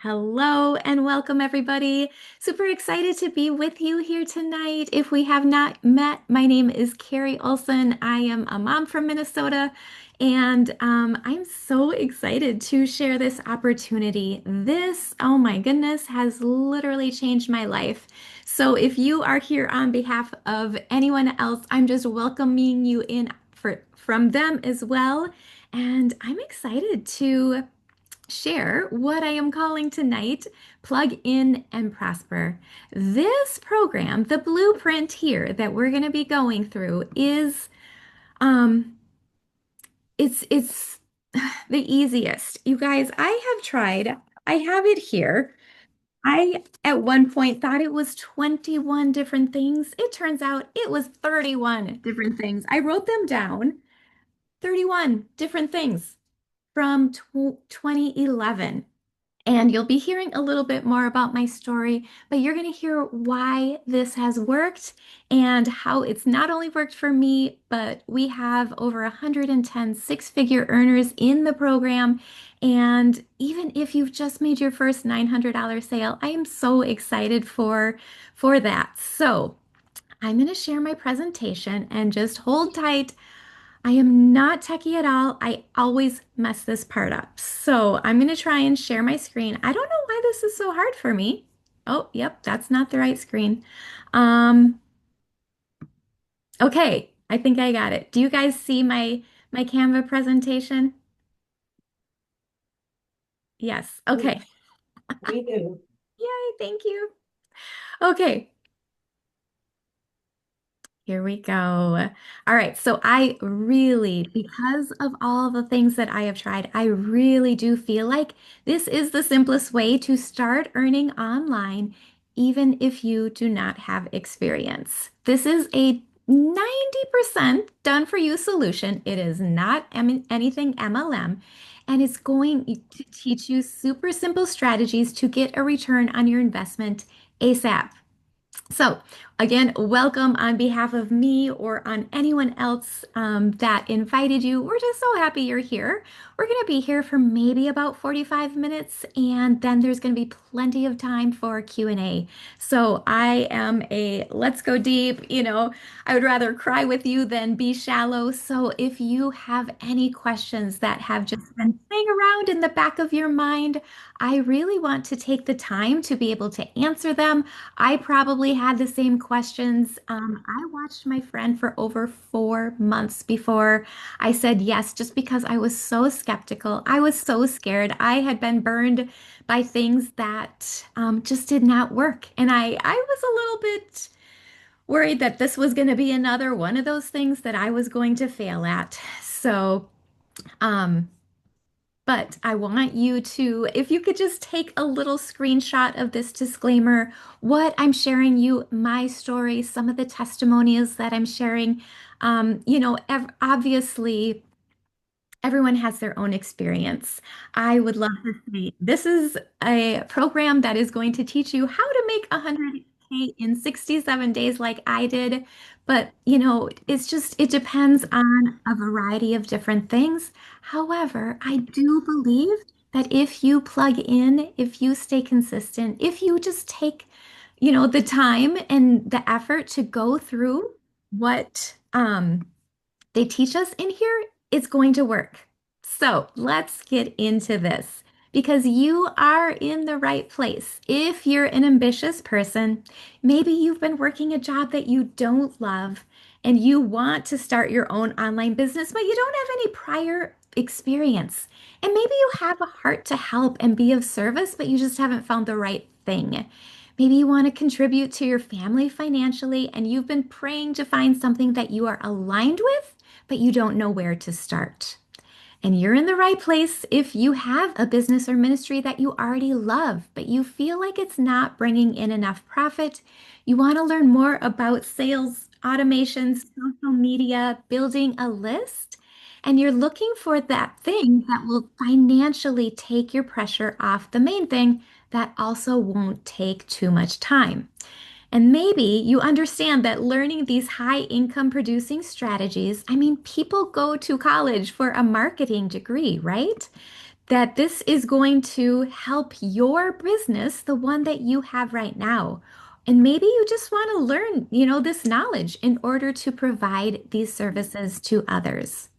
Hello and welcome, everybody. Super excited to be with you here tonight. If we have not met, my name is Kari Olson. I am a mom from Minnesota, and I'm so excited to share this opportunity. This, oh my goodness, has literally changed my life. So if you are here on behalf of anyone else, I'm just welcoming you in from them as well. And I'm excited to share what I am calling tonight Plug In and Prosper. This program, the blueprint here that we're going to be going through is um it's the easiest. You guys, I have tried. I have it here. I at one point thought it was 21 different things. It turns out it was 31 different things. I wrote them down. 31 different things from 2011. And you'll be hearing a little bit more about my story, but you're going to hear why this has worked and how it's not only worked for me, but we have over 110 six-figure earners in the program. And even if you've just made your first $900 sale, I am so excited for that. So I'm going to share my presentation and just hold tight. I am not techie at all. I always mess this part up. So I'm going to try and share my screen. I don't know why this is so hard for me. Oh, yep, that's not the right screen. Um, okay, I think I got it. Do you guys see my Canva presentation? Yes. Okay. We do. Yay, thank you. Okay, here we go. All right. So I really, because of all the things that I have tried, I really do feel like this is the simplest way to start earning online, even if you do not have experience. This is a 90% done for you solution. It is not anything MLM, and it's going to teach you super simple strategies to get a return on your investment ASAP. So, again, welcome on behalf of me or on anyone else that invited you. We're just so happy you're here. We're going to be here for maybe about 45 minutes, and then there's going to be plenty of time for Q&A. So, I am a let's go deep. I would rather cry with you than be shallow. So, if you have any questions that have just been playing around in the back of your mind, I really want to take the time to be able to answer them. I probably had the same questions. I watched my friend for over 4 months before I said yes, just because I was so skeptical. I was so scared. I had been burned by things that just did not work. And I was a little bit worried that this was going to be another one of those things that I was going to fail at. So, um, but I want you to, if you could just take a little screenshot of this disclaimer, what I'm sharing you, my story, some of the testimonials that I'm sharing. Obviously, everyone has their own experience. I would love to say this is a program that is going to teach you how to make 100K in 67 days like I did. But, it depends on a variety of different things. However, I do believe that if you plug in, if you stay consistent, if you just take, the time and the effort to go through what, they teach us in here, it's going to work. So let's get into this because you are in the right place. If you're an ambitious person, maybe you've been working a job that you don't love and you want to start your own online business, but you don't have any prior experience. And maybe you have a heart to help and be of service, but you just haven't found the right thing. Maybe you want to contribute to your family financially and you've been praying to find something that you are aligned with but you don't know where to start. And you're in the right place if you have a business or ministry that you already love, but you feel like it's not bringing in enough profit. You want to learn more about sales, automations, social media, building a list, and you're looking for that thing that will financially take your pressure off the main thing that also won't take too much time. And maybe you understand that learning these high income producing strategies, I mean, people go to college for a marketing degree, right? that this is going to help your business, the one that you have right now. And maybe you just want to learn, this knowledge in order to provide these services to others.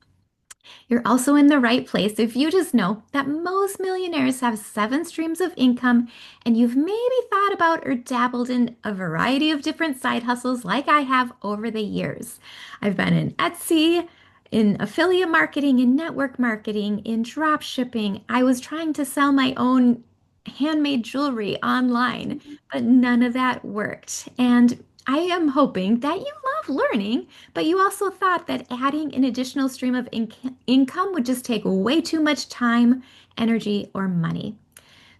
You're also in the right place if you just know that most millionaires have 7 streams of income and you've maybe thought about or dabbled in a variety of different side hustles like I have over the years. I've been in Etsy, in affiliate marketing, in network marketing, in drop shipping. I was trying to sell my own handmade jewelry online, but none of that worked. And I am hoping that you love learning, but you also thought that adding an additional stream of income would just take way too much time, energy, or money.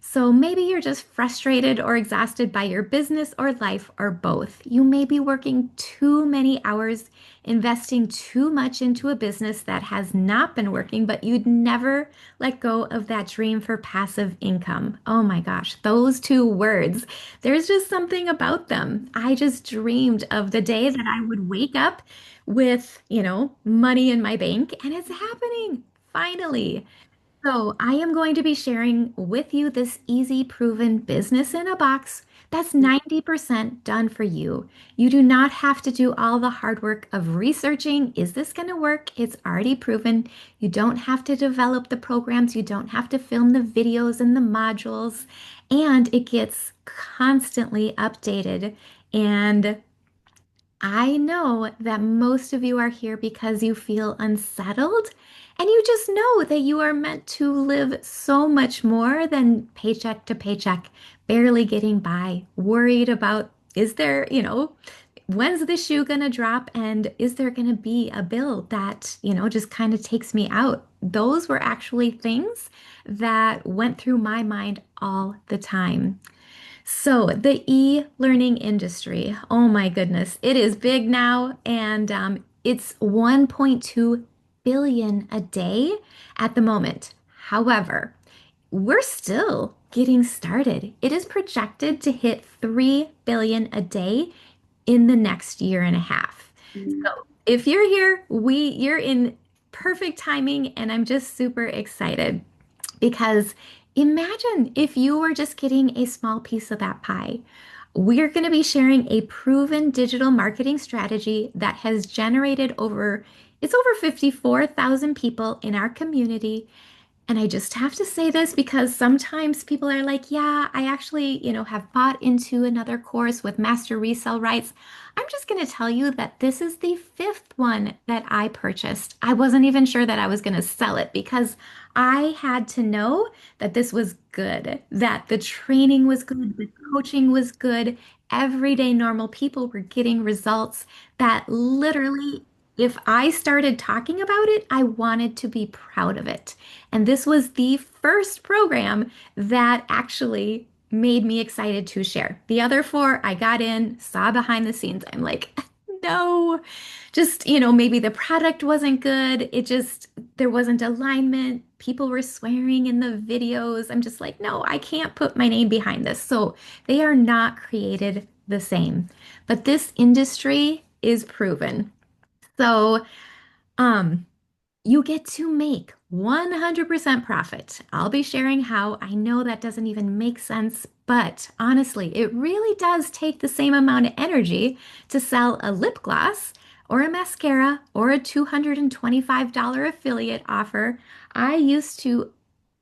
So maybe you're just frustrated or exhausted by your business or life or both. You may be working too many hours, investing too much into a business that has not been working, but you'd never let go of that dream for passive income. Oh my gosh, those 2 words. There's just something about them. I just dreamed of the day that I would wake up with, money in my bank, and it's happening finally. So, I am going to be sharing with you this easy, proven business in a box that's 90% done for you. You do not have to do all the hard work of researching, is this going to work? It's already proven. You don't have to develop the programs, you don't have to film the videos and the modules, and it gets constantly updated. And I know that most of you are here because you feel unsettled and you just know that you are meant to live so much more than paycheck to paycheck, barely getting by, worried about is there, when's the shoe gonna drop and is there gonna be a bill that, just kind of takes me out? Those were actually things that went through my mind all the time. So, the e-learning industry, oh my goodness, it is big now, and it's 1.2 billion a day at the moment. However, we're still getting started. It is projected to hit 3 billion a day in the next year and a half. So, if you're here, you're in perfect timing, and I'm just super excited. Because imagine if you were just getting a small piece of that pie. We're going to be sharing a proven digital marketing strategy that has generated it's over 54,000 people in our community, and I just have to say this because sometimes people are like, yeah, I actually, have bought into another course with master resale rights. I'm just going to tell you that this is the 5th one that I purchased. I wasn't even sure that I was going to sell it because I had to know that this was good, that the training was good, the coaching was good. Everyday normal people were getting results that literally, if I started talking about it, I wanted to be proud of it. And this was the first program that actually made me excited to share. The other 4, I got in, saw behind the scenes. I'm like, no, just, maybe the product wasn't good. There wasn't alignment. People were swearing in the videos. I'm just like, no, I can't put my name behind this. So they are not created the same. But this industry is proven. So, um, you get to make 100% profit. I'll be sharing how. I know that doesn't even make sense, but honestly, it really does take the same amount of energy to sell a lip gloss or a mascara or a $225 affiliate offer. I used to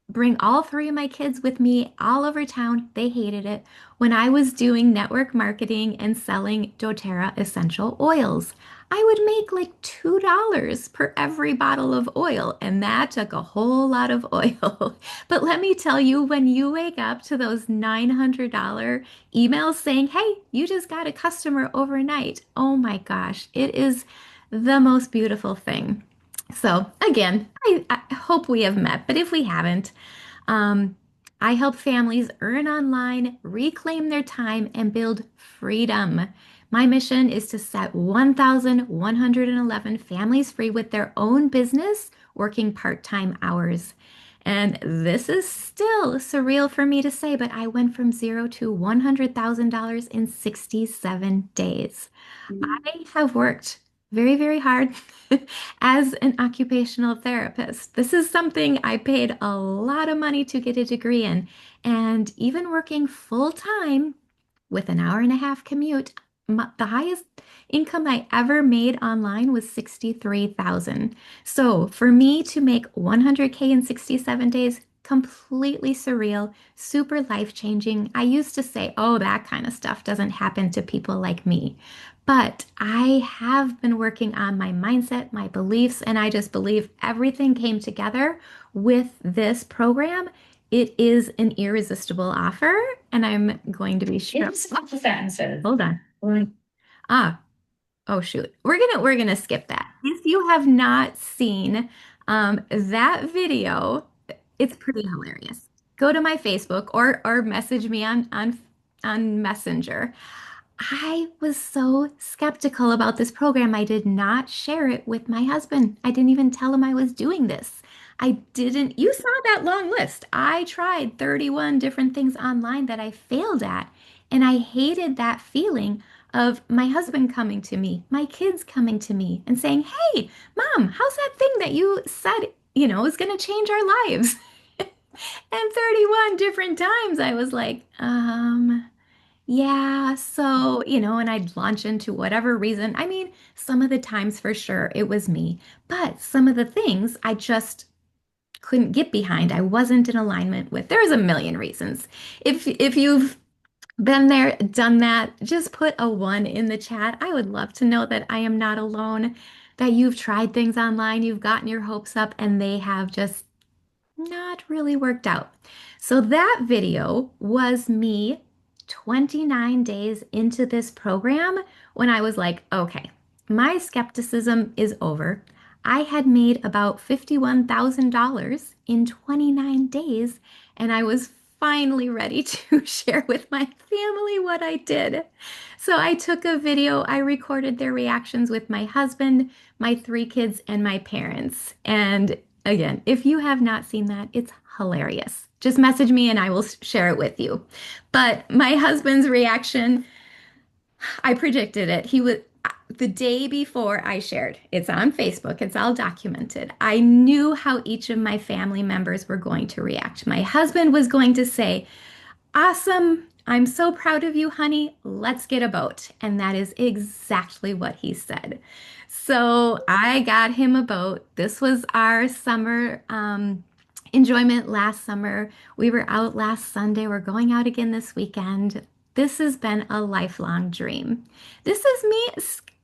bring all 3 of my kids with me all over town. They hated it when I was doing network marketing and selling doTERRA essential oils. I would make like $2 per every bottle of oil, and that took a whole lot of oil. But let me tell you, when you wake up to those $900 emails saying, hey, you just got a customer overnight, oh my gosh, it is the most beautiful thing. So again, I hope we have met, but if we haven't, um, I help families earn online, reclaim their time, and build freedom. My mission is to set 1,111 families free with their own business, working part-time hours. And this is still surreal for me to say, but I went from zero to $100,000 in 67 days. I have worked very, very hard as an occupational therapist. This is something I paid a lot of money to get a degree in. And even working full time with an hour and a half commute, the highest income I ever made online was 63,000. So for me to make 100K in 67 days, completely surreal, super life-changing. I used to say, oh, that kind of stuff doesn't happen to people like me. But I have been working on my mindset, my beliefs, and I just believe everything came together with this program. It is an irresistible offer, and I'm going to be sure. Stop the sentences. Hold on. Ah, oh shoot. We're gonna skip that. If you have not seen that video, it's pretty hilarious. Go to my Facebook or message me on Messenger. I was so skeptical about this program. I did not share it with my husband. I didn't even tell him I was doing this. I didn't. You saw that long list. I tried 31 different things online that I failed at. And I hated that feeling of my husband coming to me, my kids coming to me and saying, "Hey, Mom, how's that thing that you said, is going to change our lives?" And 31 different times I was like, yeah, so, and I'd launch into whatever reason. I mean, some of the times for sure it was me, but some of the things I just couldn't get behind. I wasn't in alignment with. There's a million reasons. If you've been there, done that, just put a one in the chat. I would love to know that I am not alone, that you've tried things online, you've gotten your hopes up, and they have just not really worked out. So that video was me 29 days into this program when I was like, okay, my skepticism is over. I had made about $51,000 in 29 days, and I was finally ready to share with my family what I did. So I took a video, I recorded their reactions with my husband, my three kids, and my parents. And again, if you have not seen that, it's hilarious. Just message me and I will share it with you. But my husband's reaction, I predicted it. He was the day before I shared. It's on Facebook. It's all documented. I knew how each of my family members were going to react. My husband was going to say, "Awesome. I'm so proud of you, honey. Let's get a boat." And that is exactly what he said. So I got him a boat. This was our summer enjoyment last summer. We were out last Sunday. We're going out again this weekend. This has been a lifelong dream. This is me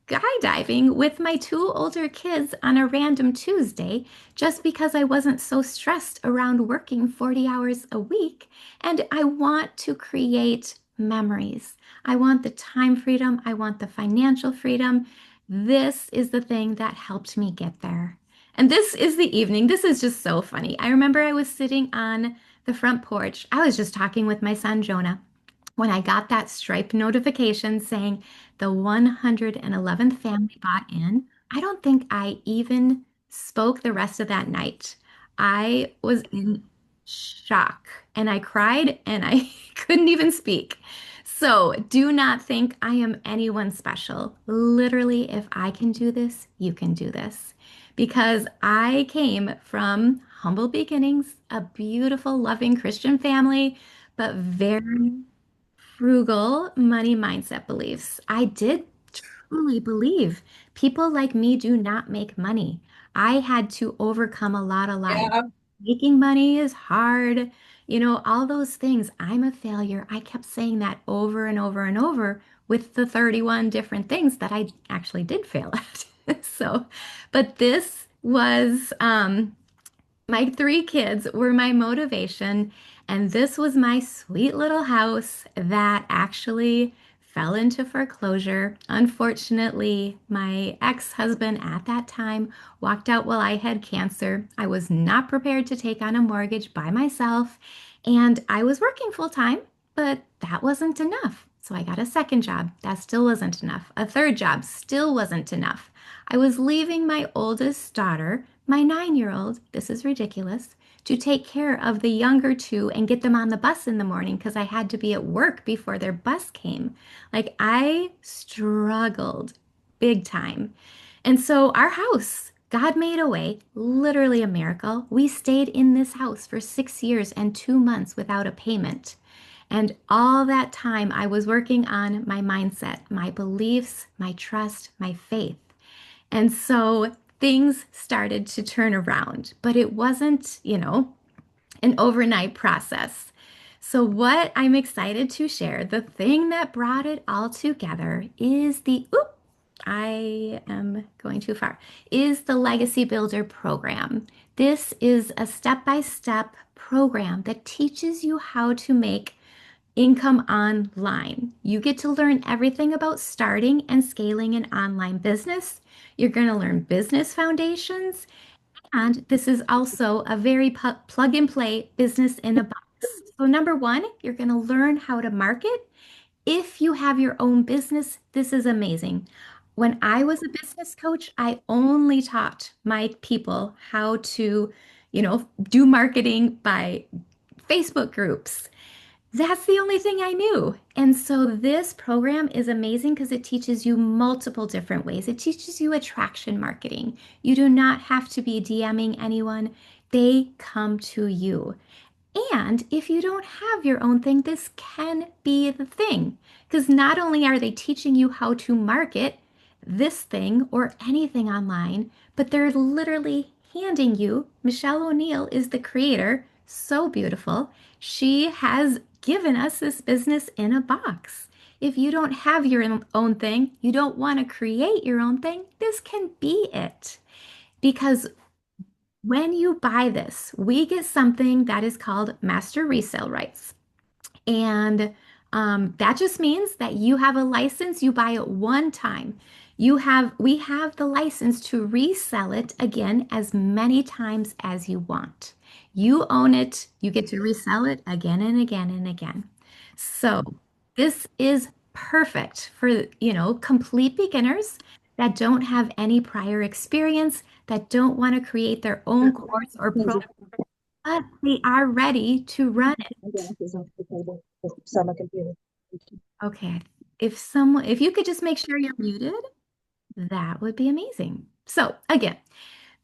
skydiving with my two older kids on a random Tuesday just because I wasn't so stressed around working 40 hours a week. And I want to create memories. I want the time freedom. I want the financial freedom. This is the thing that helped me get there. And this is the evening. This is just so funny. I remember I was sitting on the front porch. I was just talking with my son, Jonah, when I got that Stripe notification saying the 111th family bought in. I don't think I even spoke the rest of that night. I was in shock and I cried and I couldn't even speak. So do not think I am anyone special. Literally, if I can do this, you can do this. Because I came from humble beginnings, a beautiful, loving Christian family, but very frugal money mindset beliefs. I did truly believe people like me do not make money. I had to overcome a lot of lies. Yeah. Making money is hard, all those things. I'm a failure. I kept saying that over and over and over with the 31 different things that I actually did fail at. So, but this was my three kids were my motivation, and this was my sweet little house that actually fell into foreclosure. Unfortunately, my ex-husband at that time walked out while I had cancer. I was not prepared to take on a mortgage by myself, and I was working full time, but that wasn't enough. So I got a second job. That still wasn't enough. A third job still wasn't enough. I was leaving my oldest daughter, my 9-year-old, this is ridiculous, to take care of the younger two and get them on the bus in the morning because I had to be at work before their bus came. Like I struggled big time. And so our house, God made a way, literally a miracle. We stayed in this house for 6 years and 2 months without a payment. And all that time, I was working on my mindset, my beliefs, my trust, my faith. And so things started to turn around, but it wasn't, an overnight process. So, what I'm excited to share, the thing that brought it all together is I am going too far, is the Legacy Builder program. This is a step-by-step program that teaches you how to make income online. You get to learn everything about starting and scaling an online business. You're going to learn business foundations, and this is also a very plug and play business in a box. So, number one, you're going to learn how to market. If you have your own business, this is amazing. When I was a business coach, I only taught my people how to, do marketing by Facebook groups. That's the only thing I knew. And so this program is amazing because it teaches you multiple different ways. It teaches you attraction marketing. You do not have to be DMing anyone, they come to you. And if you don't have your own thing, this can be the thing. Because not only are they teaching you how to market this thing or anything online, but they're literally handing you. Michelle O'Neill is the creator, so beautiful. She has given us this business in a box. If you don't have your own thing, you don't want to create your own thing, this can be it. Because when you buy this, we get something that is called master resale rights. And that just means that you have a license, you buy it one time. We have the license to resell it again as many times as you want. You own it, you get to resell it again and again and again. So this is perfect for, complete beginners that don't have any prior experience, that don't want to create their own course or program, but they are ready to run it. So my computer. Okay. If you could just make sure you're muted, that would be amazing. So again,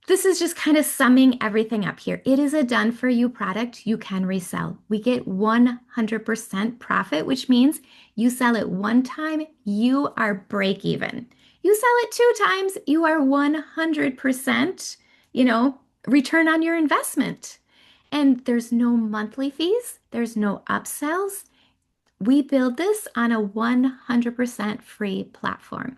this is just kind of summing everything up here. It is a done for you product you can resell. We get 100% profit, which means you sell it one time, you are break even. You sell it two times, you are 100%, return on your investment. And there's no monthly fees, there's no upsells. We build this on a 100% free platform.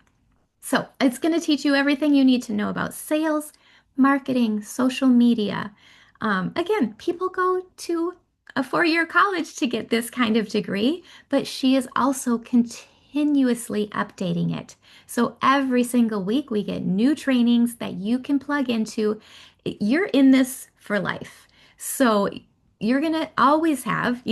So it's going to teach you everything you need to know about sales, marketing, social media. Again, people go to a 4-year college to get this kind of degree, but she is also continuously updating it. So every single week, we get new trainings that you can plug into. You're in this for life. So you're going to always have,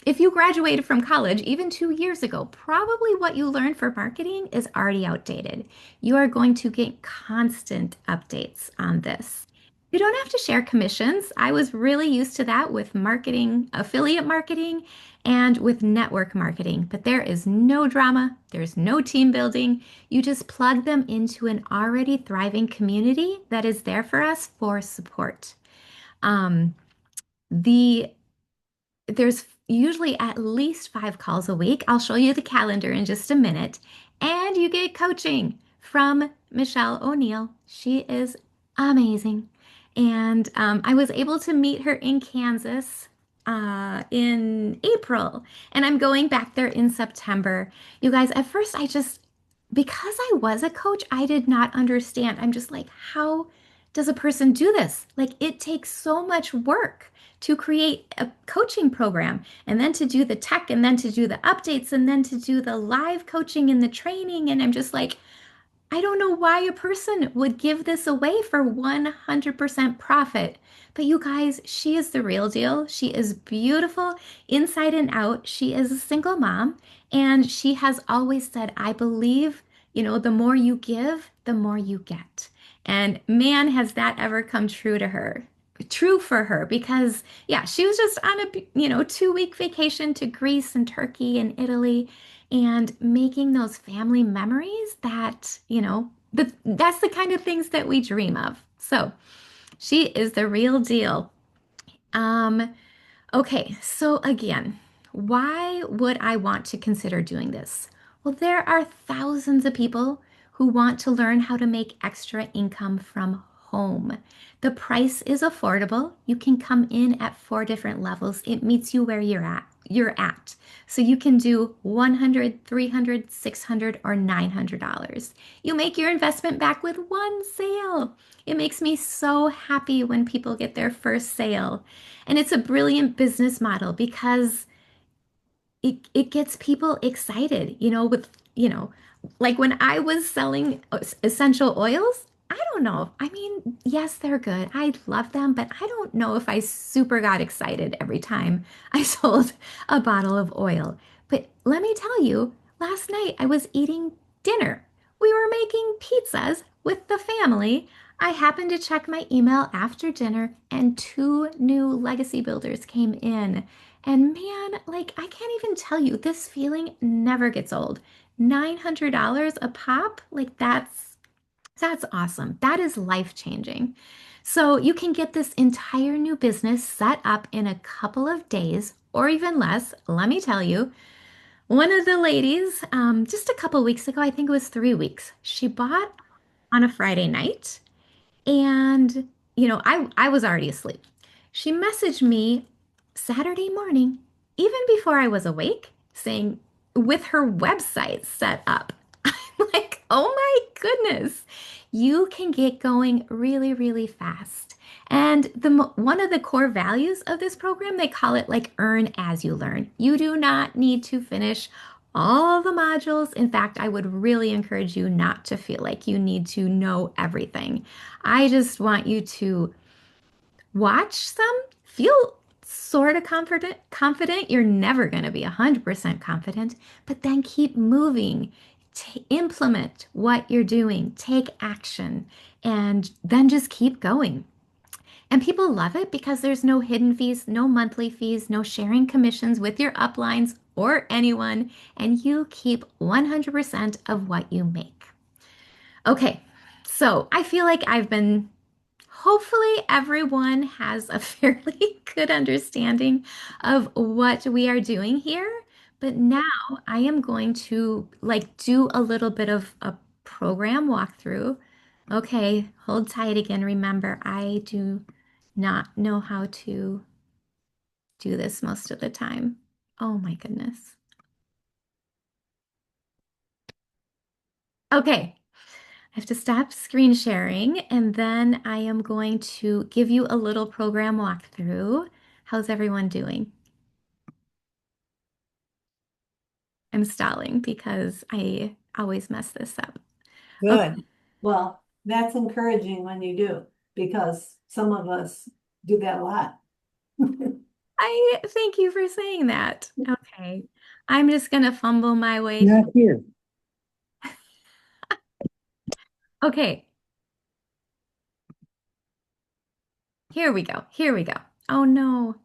if you graduated from college even 2 years ago, probably what you learned for marketing is already outdated. You are going to get constant updates on this. You don't have to share commissions. I was really used to that with marketing, affiliate marketing, and with network marketing, but there is no drama, there's no team building. You just plug them into an already thriving community that is there for us for support. Um, the there's usually at least 5 calls a week. I'll show you the calendar in just a minute. And you get coaching from Michelle O'Neill. She is amazing. And I was able to meet her in Kansas in April, and I'm going back there in September. You guys, at first because I was a coach, I did not understand. I'm just like, how does a person do this? Like, it takes so much work to create a coaching program and then to do the tech and then to do the updates and then to do the live coaching and the training. And I'm just like, I don't know why a person would give this away for 100% profit. But you guys, she is the real deal. She is beautiful inside and out. She is a single mom. And she has always said, I believe, the more you give, the more you get. And man, has that ever come true to her. True for her because, yeah, she was just on a, 2-week vacation to Greece and Turkey and Italy and making those family memories that, but that's the kind of things that we dream of. So she is the real deal. Um, Okay, so again, why would I want to consider doing this? Well, there are thousands of people who want to learn how to make extra income from home. The price is affordable. You can come in at four different levels. It meets you where you're at. You're at. So you can do 100, 300, 600, or $900. You make your investment back with one sale. It makes me so happy when people get their first sale. And it's a brilliant business model because it gets people excited, like when I was selling essential oils, I don't know. I mean, yes, they're good. I love them, but I don't know if I super got excited every time I sold a bottle of oil. But let me tell you, last night I was eating dinner. We were making pizzas with the family. I happened to check my email after dinner, and two new legacy builders came in. And man, like I can't even tell you, this feeling never gets old. $900 a pop, like that's awesome. That is life-changing. So you can get this entire new business set up in a couple of days or even less. Let me tell you, one of the ladies, just a couple weeks ago, I think it was 3 weeks, she bought on a Friday night. And, I was already asleep. She messaged me Saturday morning, even before I was awake, saying, with her website set up. I'm like, oh my goodness, you can get going really, really fast. And one of the core values of this program, they call it like earn as you learn. You do not need to finish all the modules. In fact, I would really encourage you not to feel like you need to know everything. I just want you to watch some, feel sort of confident. You're never going to be 100% confident, but then keep moving. Implement what you're doing, take action, and then just keep going. And people love it because there's no hidden fees, no monthly fees, no sharing commissions with your uplines or anyone, and you keep 100% of what you make. Okay, so I feel like hopefully, everyone has a fairly good understanding of what we are doing here. But now I am going to like do a little bit of a program walkthrough. Okay, hold tight again. Remember, I do not know how to do this most of the time. Oh my goodness. Okay, I have to stop screen sharing and then I am going to give you a little program walkthrough. How's everyone doing? I'm stalling because I always mess this up. Good. Okay. Well, that's encouraging when you do, because some of us do that a lot. I thank you for saying that. Okay. I'm just going to fumble my way Not through. here. Okay. Here we go. Here we go. Oh no.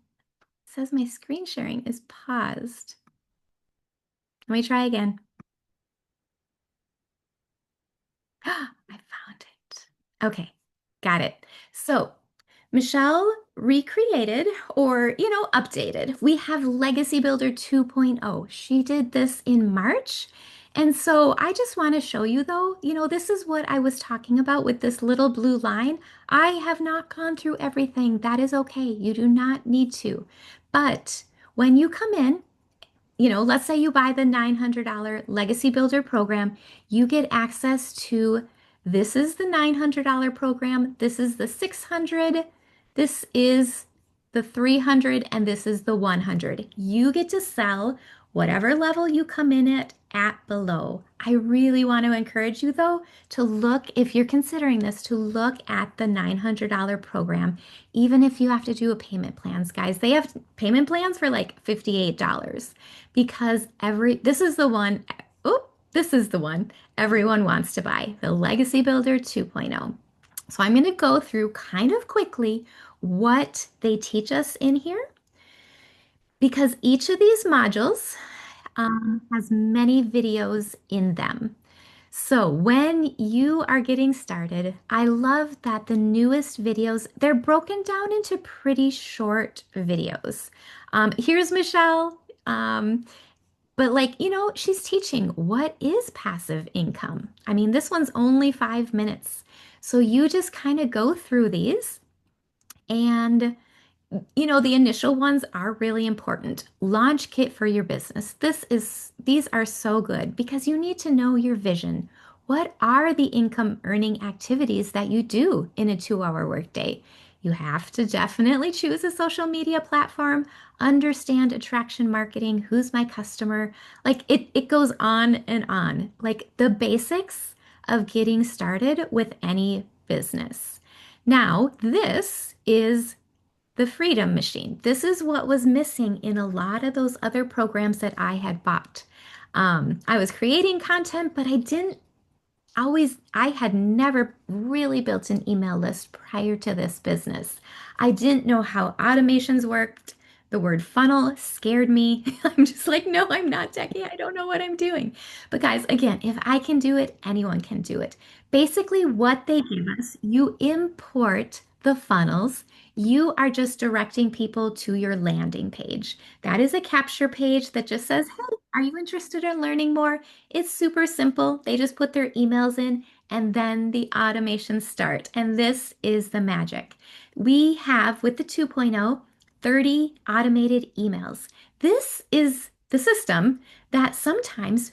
It says my screen sharing is paused. Let me try again. I found it. Okay, got it. So, Michelle recreated or, updated. We have Legacy Builder 2.0. She did this in March. And so I just want to show you though, this is what I was talking about with this little blue line. I have not gone through everything. That is okay. You do not need to. But when you come in, let's say you buy the $900 Legacy Builder program, you get access to this is the $900 program, this is the 600, this is the 300, and this is the 100. You get to sell whatever level you come in at below. I really want to encourage you though to look, if you're considering this, to look at the $900 program, even if you have to do a payment plans, guys. They have payment plans for like $58 because this is the one, oh, this is the one everyone wants to buy, the Legacy Builder 2.0. So I'm going to go through kind of quickly what they teach us in here because each of these modules has many videos in them. So when you are getting started, I love that the newest videos, they're broken down into pretty short videos. Here's Michelle. But she's teaching what is passive income. I mean, this one's only 5 minutes. So you just kind of go through these and the initial ones are really important. Launch kit for your business. These are so good because you need to know your vision. What are the income earning activities that you do in a 2 hour workday? You have to definitely choose a social media platform, understand attraction marketing, who's my customer. Like it goes on and on. Like the basics of getting started with any business. Now, this is the Freedom Machine. This is what was missing in a lot of those other programs that I had bought. I was creating content, but I had never really built an email list prior to this business. I didn't know how automations worked. The word funnel scared me. I'm just like, no, I'm not techie. I don't know what I'm doing. But guys, again, if I can do it, anyone can do it. Basically, what they give us, you import the funnels. You are just directing people to your landing page. That is a capture page that just says, hey, are you interested in learning more? It's super simple. They just put their emails in and then the automations start. And this is the magic. We have with the 2.0 30 automated emails. This is the system that sometimes,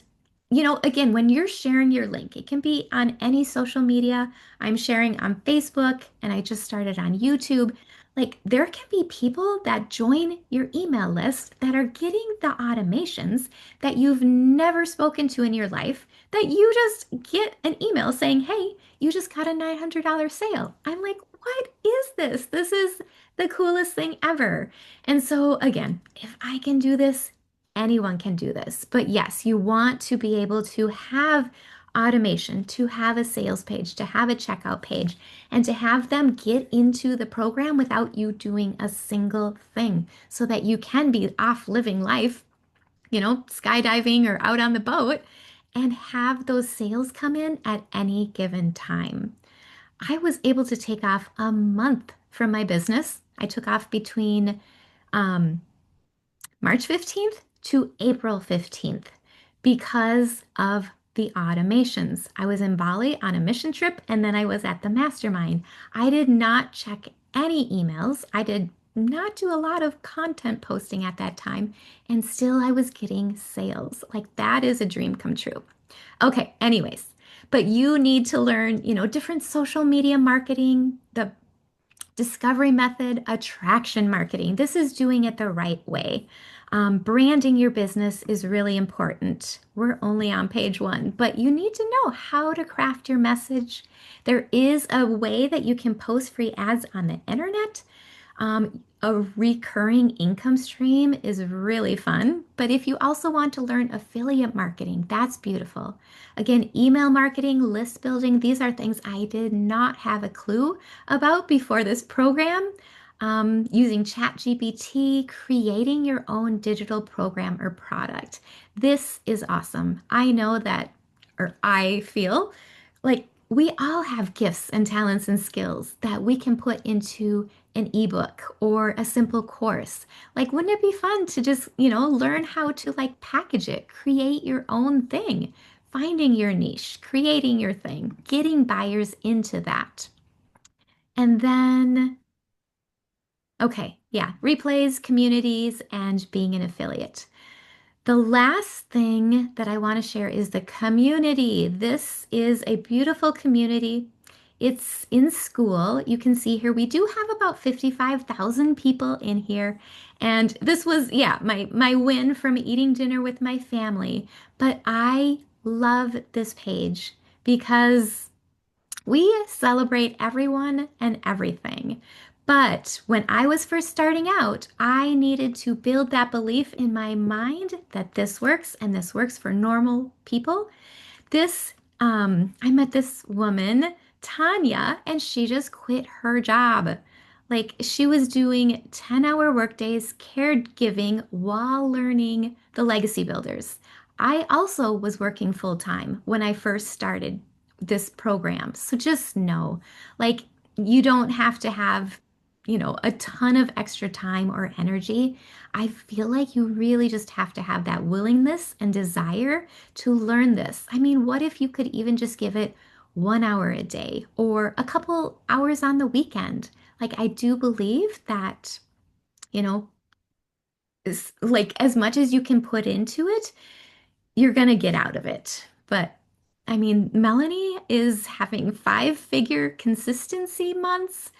again, when you're sharing your link, it can be on any social media. I'm sharing on Facebook and I just started on YouTube. Like there can be people that join your email list that are getting the automations that you've never spoken to in your life, that you just get an email saying, hey, you just got a $900 sale. I'm like, what is this? This is the coolest thing ever. And so, again, if I can do this, anyone can do this. But yes, you want to be able to have automation, to have a sales page, to have a checkout page, and to have them get into the program without you doing a single thing so that you can be off living life, skydiving or out on the boat and have those sales come in at any given time. I was able to take off a month from my business. I took off between um, March 15th to April 15th because of the automations. I was in Bali on a mission trip and then I was at the mastermind. I did not check any emails. I did not do a lot of content posting at that time, and still I was getting sales. Like that is a dream come true. Okay, anyways, but you need to learn, different social media marketing, the discovery method, attraction marketing. This is doing it the right way. Branding your business is really important. We're only on page one, but you need to know how to craft your message. There is a way that you can post free ads on the internet. A recurring income stream is really fun, but if you also want to learn affiliate marketing, that's beautiful. Again, email marketing, list building, these are things I did not have a clue about before this program. Using ChatGPT, creating your own digital program or product. This is awesome. I know that, or I feel like we all have gifts and talents and skills that we can put into an ebook or a simple course. Like, wouldn't it be fun to just, learn how to like package it, create your own thing, finding your niche, creating your thing, getting buyers into that. And then, okay, yeah, replays, communities, and being an affiliate. The last thing that I want to share is the community. This is a beautiful community. It's in school. You can see here we do have about 55,000 people in here. And this was, yeah, my win from eating dinner with my family. But I love this page because we celebrate everyone and everything. But when I was first starting out, I needed to build that belief in my mind that this works and this works for normal people. I met this woman, Tanya, and she just quit her job. Like she was doing 10-hour workdays, caregiving while learning the legacy builders. I also was working full time when I first started this program. So just know, like, you don't have to have, a ton of extra time or energy. I feel like you really just have to have that willingness and desire to learn this. I mean, what if you could even just give it 1 hour a day or a couple hours on the weekend? Like, I do believe that, you know, like as much as you can put into it, you're gonna get out of it. But I mean, Melanie is having 5-figure consistency months.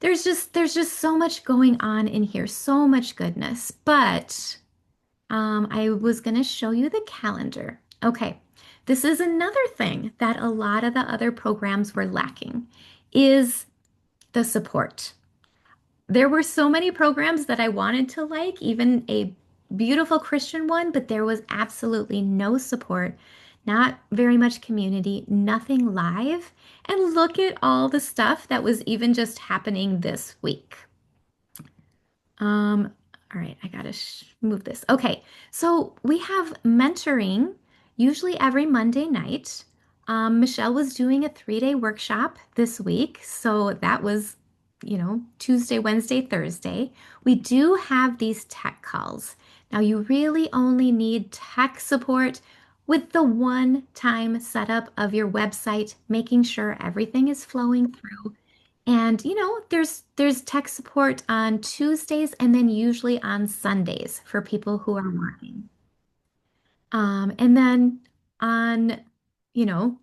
There's just so much going on in here, so much goodness. But I was gonna show you the calendar. Okay, this is another thing that a lot of the other programs were lacking is the support. There were so many programs that I wanted to like, even a beautiful Christian one, but there was absolutely no support, not very much community, nothing live. And look at all the stuff that was even just happening this week. Um, all right, I gotta move this. Okay, so we have mentoring usually every Monday night. Michelle was doing a 3-day workshop this week, so that was, Tuesday, Wednesday, Thursday. We do have these tech calls. Now, you really only need tech support with the one-time setup of your website, making sure everything is flowing through. And there's tech support on Tuesdays and then usually on Sundays for people who are working. And then on,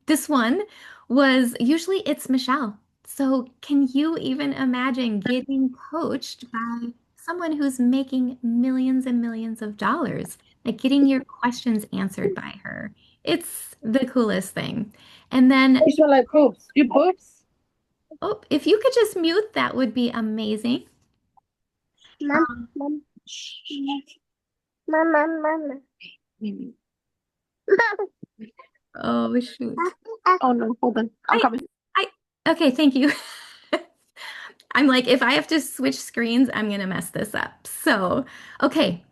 this one was usually it's Michelle. So can you even imagine getting coached by someone who's making millions and millions of dollars, like getting your questions answered by her? It's the coolest thing. And then, I smell like poops. You poops? oh, if you could just mute, that would be amazing. Mom, mom, mom, mom, mom. Oh, shoot. Oh no, hold on. I'm I, coming. I, okay, thank you. I'm like, if I have to switch screens, I'm gonna mess this up. So, okay.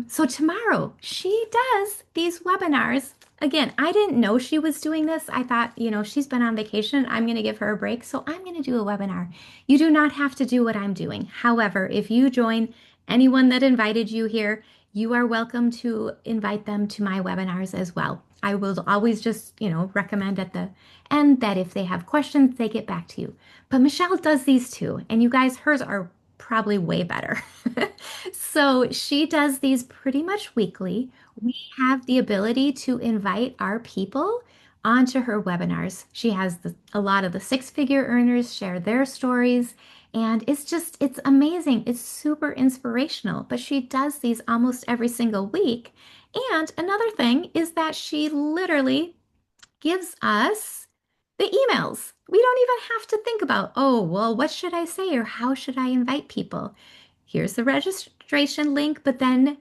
So tomorrow she does these webinars. Again, I didn't know she was doing this. I thought, she's been on vacation. I'm gonna give her a break. So I'm gonna do a webinar. You do not have to do what I'm doing. However, if you join anyone that invited you here, you are welcome to invite them to my webinars as well. I will always just, recommend at the end that if they have questions, they get back to you. But Michelle does these too, and you guys, hers are probably way better. So she does these pretty much weekly. We have the ability to invite our people onto her webinars. She has a lot of the 6-figure earners share their stories, and it's amazing. It's super inspirational, but she does these almost every single week. And another thing is that she literally gives us the emails. We don't even have to think about, oh, well, what should I say or how should I invite people? Here's the registration link, but then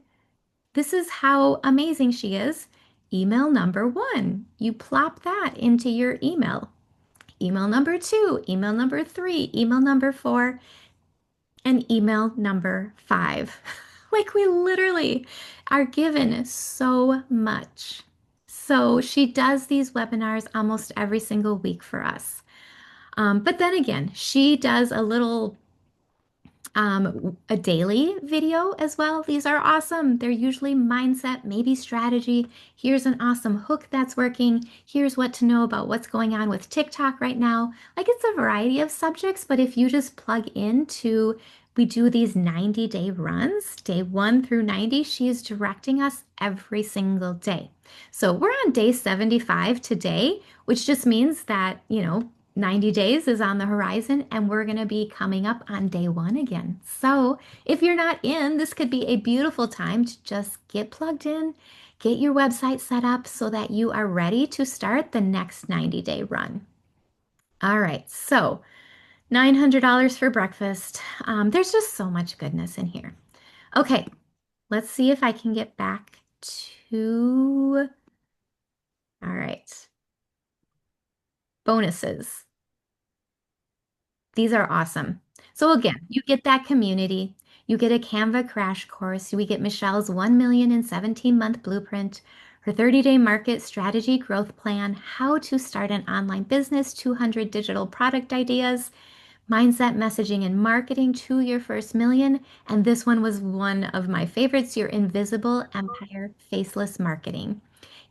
this is how amazing she is. Email number 1, you plop that into your email. Email number 2, email number 3, email number 4, and email number 5. Like we literally are given so much. So she does these webinars almost every single week for us. But then again, she does a daily video as well. These are awesome. They're usually mindset, maybe strategy. Here's an awesome hook that's working. Here's what to know about what's going on with TikTok right now. Like it's a variety of subjects, but if you just plug into, we do these 90-day runs, day 1 through 90. She is directing us every single day. So we're on day 75 today, which just means that, 90 days is on the horizon and we're going to be coming up on day 1 again. So if you're not in, this could be a beautiful time to just get plugged in, get your website set up so that you are ready to start the next 90-day run. All right, so $900 for breakfast. There's just so much goodness in here. Okay, let's see if I can get back to, all right, bonuses. These are awesome. So again, you get that community, you get a Canva crash course, we get Michelle's 1 million in 17-month blueprint, Her 30-day market strategy growth plan, how to start an online business, 200 digital product ideas, mindset, messaging, and marketing to your first million. And this one was one of my favorites, your invisible empire faceless marketing.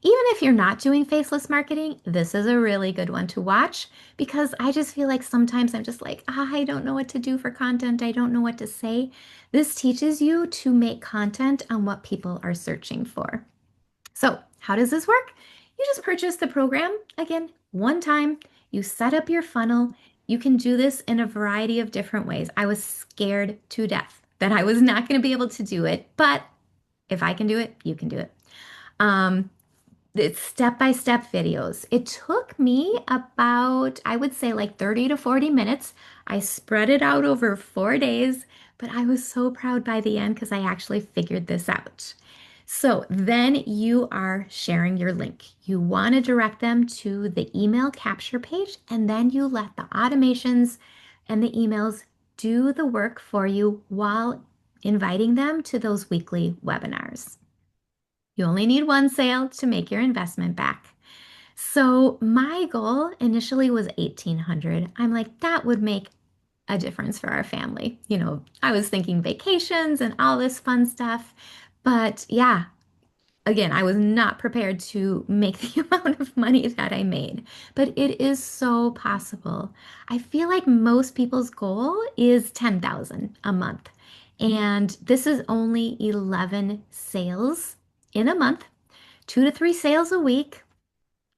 Even if you're not doing faceless marketing, this is a really good one to watch because I just feel like sometimes I'm just like, I don't know what to do for content. I don't know what to say. This teaches you to make content on what people are searching for. So, how does this work? You just purchase the program again one time. You set up your funnel. You can do this in a variety of different ways. I was scared to death that I was not going to be able to do it, but if I can do it, you can do it. Um, it's step-by-step videos. It took me about, I would say like 30 to 40 minutes. I spread it out over 4 days, but I was so proud by the end because I actually figured this out. So then you are sharing your link. You want to direct them to the email capture page, and then you let the automations and the emails do the work for you while inviting them to those weekly webinars. You only need one sale to make your investment back. So my goal initially was 1,800. I'm like, that would make a difference for our family. I was thinking vacations and all this fun stuff. But yeah, again, I was not prepared to make the amount of money that I made, but it is so possible. I feel like most people's goal is 10,000 a month. And this is only 11 sales in a month, 2 to 3 sales a week.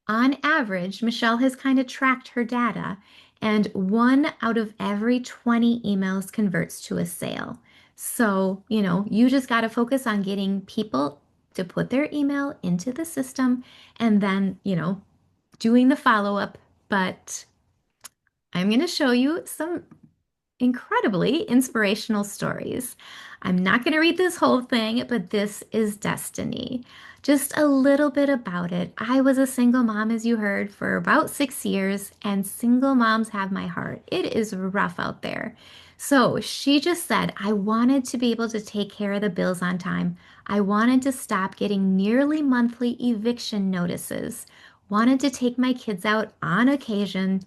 On average, Michelle has kind of tracked her data, and 1 out of every 20 emails converts to a sale. So, you just got to focus on getting people to put their email into the system and then, doing the follow-up. But I'm going to show you some incredibly inspirational stories. I'm not going to read this whole thing, but this is destiny. Just a little bit about it. I was a single mom, as you heard, for about 6 years, and single moms have my heart. It is rough out there. So she just said, I wanted to be able to take care of the bills on time. I wanted to stop getting nearly monthly eviction notices. Wanted to take my kids out on occasion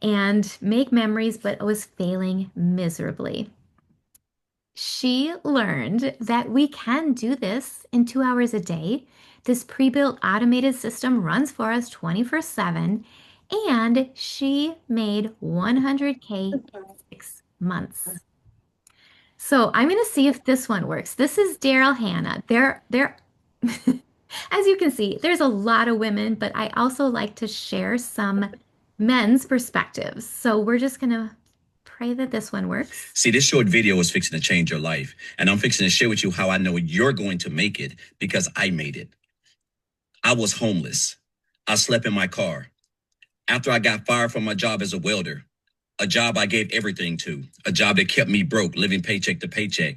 and make memories, but was failing miserably. She learned that we can do this in 2 hours a day. This pre-built automated system runs for us 24/7, and she made 100K in 6 months. So I'm going to see if this one works. This is Daryl Hannah. As you can see, there's a lot of women, but I also like to share some men's perspectives. So we're just going to pray that this one works. See, this short video is fixing to change your life. And I'm fixing to share with you how I know you're going to make it because I made it. I was homeless. I slept in my car. After I got fired from my job as a welder, a job I gave everything to, a job that kept me broke, living paycheck to paycheck,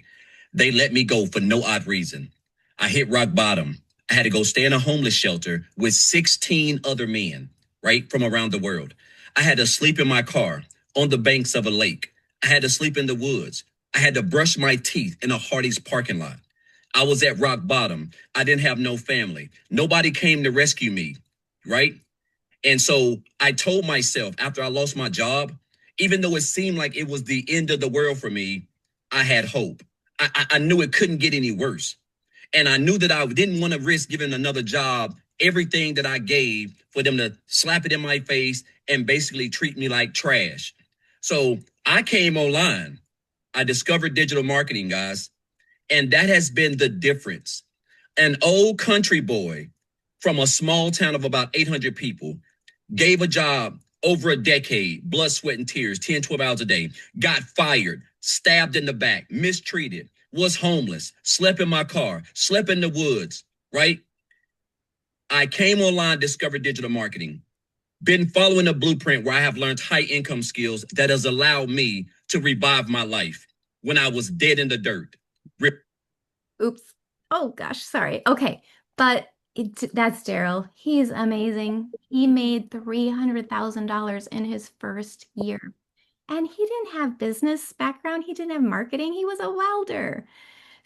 they let me go for no odd reason. I hit rock bottom. I had to go stay in a homeless shelter with 16 other men, right, from around the world. I had to sleep in my car on the banks of a lake. I had to sleep in the woods. I had to brush my teeth in a Hardee's parking lot. I was at rock bottom. I didn't have no family. Nobody came to rescue me, right? And so I told myself after I lost my job, even though it seemed like it was the end of the world for me, I had hope. I knew it couldn't get any worse. And I knew that I didn't want to risk giving another job everything that I gave for them to slap it in my face and basically treat me like trash. So I came online. I discovered digital marketing, guys. And that has been the difference. An old country boy from a small town of about 800 people gave a job over a decade, blood, sweat, and tears, 10, 12 hours a day, got fired, stabbed in the back, mistreated, was homeless, slept in my car, slept in the woods, right? I came online, discovered digital marketing, been following a blueprint where I have learned high income skills that has allowed me to revive my life when I was dead in the dirt. Oops. Oh gosh, sorry. Okay. But that's Daryl. He's amazing. He made $300,000 in his first year. And he didn't have business background. He didn't have marketing. He was a welder.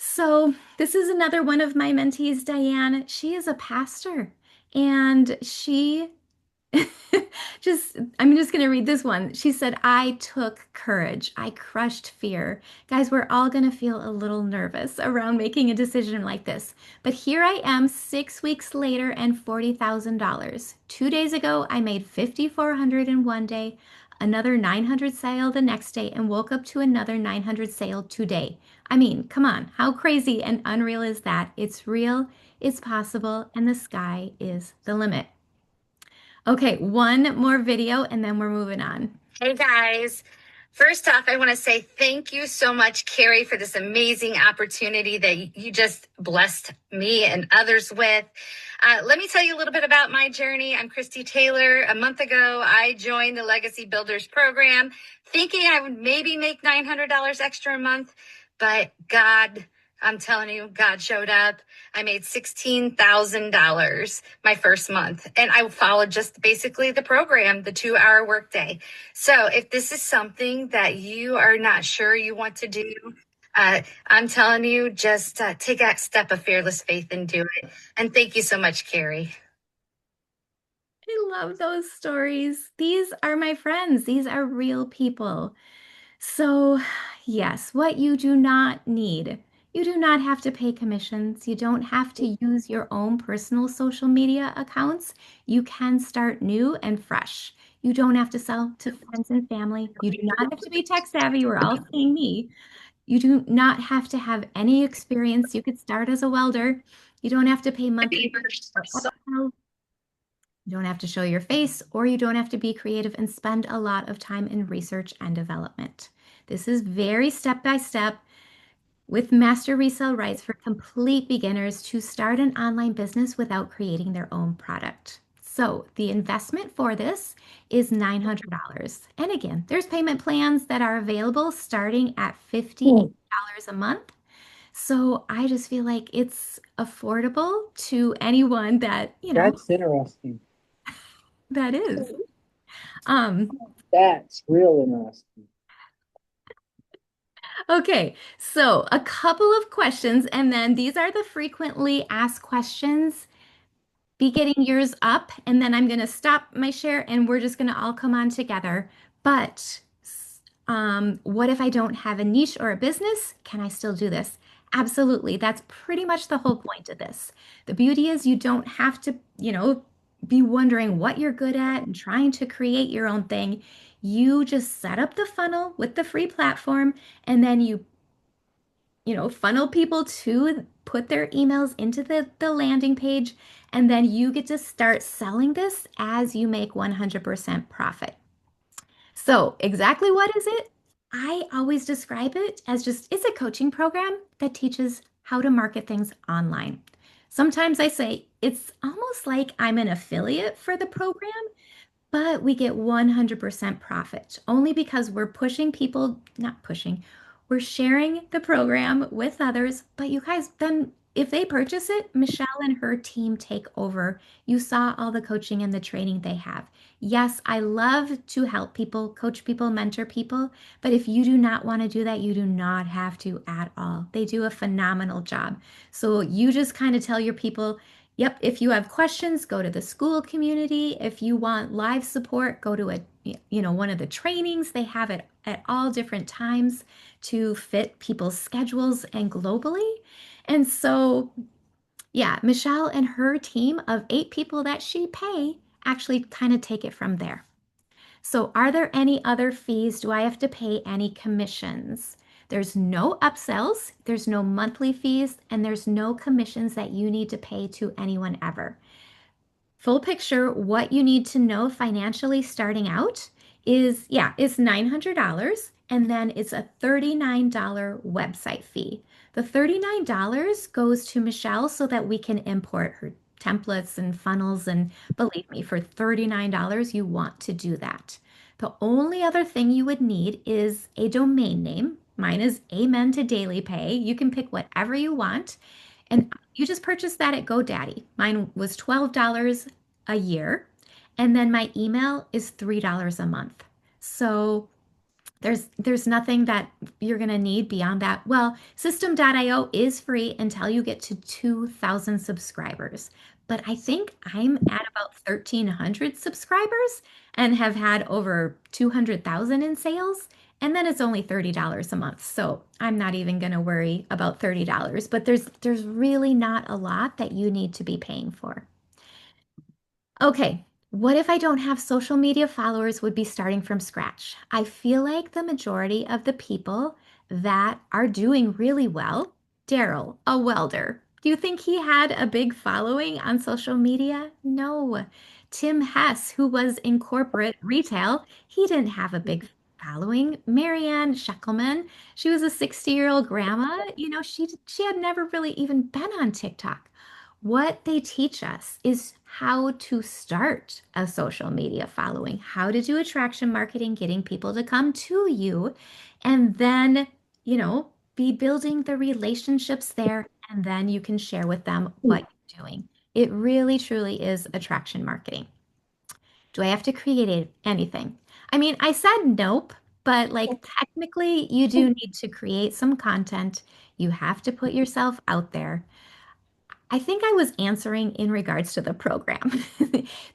So, this is another one of my mentees, Diane. She is a pastor and she I'm just going to read this one. She said, I took courage. I crushed fear. Guys, we're all going to feel a little nervous around making a decision like this. But here I am 6 weeks later and $40,000. 2 days ago, I made 5,400 in one day, another 900 sale the next day, and woke up to another 900 sale today. I mean, come on, how crazy and unreal is that? It's real, it's possible, and the sky is the limit. Okay, one more video and then we're moving on. Hey guys. First off, I want to say thank you so much, Kari, for this amazing opportunity that you just blessed me and others with. Let me tell you a little bit about my journey. I'm Christy Taylor. A month ago, I joined the Legacy Builders program thinking I would maybe make $900 extra a month, but I'm telling you, God showed up. I made $16,000 my first month, and I followed just basically the program, the 2-hour workday. So if this is something that you are not sure you want to do, I'm telling you, just take that step of fearless faith and do it. And thank you so much, Kari. I love those stories. These are my friends. These are real people. So, yes, what you do not need. You do not have to pay commissions. You don't have to use your own personal social media accounts. You can start new and fresh. You don't have to sell to friends and family. You do not have to be tech savvy. We're all seeing me. You do not have to have any experience. You could start as a welder. You don't have to pay monthly for Excel. You don't have to show your face, or you don't have to be creative and spend a lot of time in research and development. This is very step by step with master resale rights for complete beginners to start an online business without creating their own product. So the investment for this is $900. And again, there's payment plans that are available starting at $58 a month. So I just feel like it's affordable to anyone that, That's interesting. that is. Um, That's real interesting. okay, so a couple of questions, and then these are the frequently asked questions. Be getting yours up, and then I'm going to stop my share and we're just going to all come on together. But what if I don't have a niche or a business? Can I still do this? Absolutely. That's pretty much the whole point of this. The beauty is you don't have to, be wondering what you're good at and trying to create your own thing. You just set up the funnel with the free platform, and then you funnel people to put their emails into the landing page, and then you get to start selling this as you make 100% profit. So, exactly what is it? I always describe it as it's a coaching program that teaches how to market things online. Sometimes I say it's almost like I'm an affiliate for the program, but we get 100% profit only because we're pushing people, not pushing, we're sharing the program with others. But you guys, then if they purchase it, Michelle and her team take over. You saw all the coaching and the training they have. Yes, I love to help people, coach people, mentor people. But if you do not want to do that, you do not have to at all. They do a phenomenal job. So you just kind of tell your people, yep, if you have questions, go to the school community. If you want live support, go to one of the trainings. They have it at all different times to fit people's schedules and globally. And so, yeah, Michelle and her team of 8 people that she pay actually kind of take it from there. So, are there any other fees? Do I have to pay any commissions? There's no upsells, there's no monthly fees, and there's no commissions that you need to pay to anyone ever. Full picture, what you need to know financially starting out is, yeah, it's $900, and then it's a $39 website fee. The $39 goes to Michelle so that we can import her templates and funnels. And believe me, for $39, you want to do that. The only other thing you would need is a domain name. Mine is Amen to Daily Pay. You can pick whatever you want. And you just purchased that at GoDaddy. Mine was $12 a year. And then my email is $3 a month. So There's nothing that you're going to need beyond that. Well, System.io is free until you get to 2,000 subscribers. But I think I'm at about 1,300 subscribers and have had over 200,000 in sales. And then it's only $30 a month. So I'm not even going to worry about $30. But there's really not a lot that you need to be paying for. Okay, what if I don't have social media followers would be starting from scratch? I feel like the majority of the people that are doing really well, Daryl, a welder, do you think he had a big following on social media? No. Tim Hess, who was in corporate retail, he didn't have a big following. Marianne Scheckelman, she was a 60-year-old grandma. She had never really even been on TikTok. What they teach us is how to start a social media following, how to do attraction marketing, getting people to come to you, and then, be building the relationships there, and then you can share with them what you're doing. It really, truly is attraction marketing. Do I have to create anything? I mean, I said nope, but like technically, you do need to create some content. You have to put yourself out there. I think I was answering in regards to the program.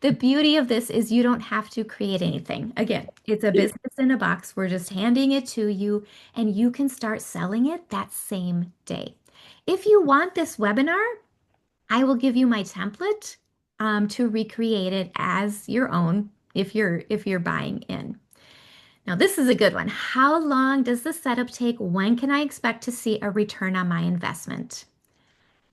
The beauty of this is you don't have to create anything. Again, it's a business in a box. We're just handing it to you, and you can start selling it that same day. If you want this webinar, I will give you my template to recreate it as your own if you're buying in. Now, this is a good one. How long does the setup take? When can I expect to see a return on my investment?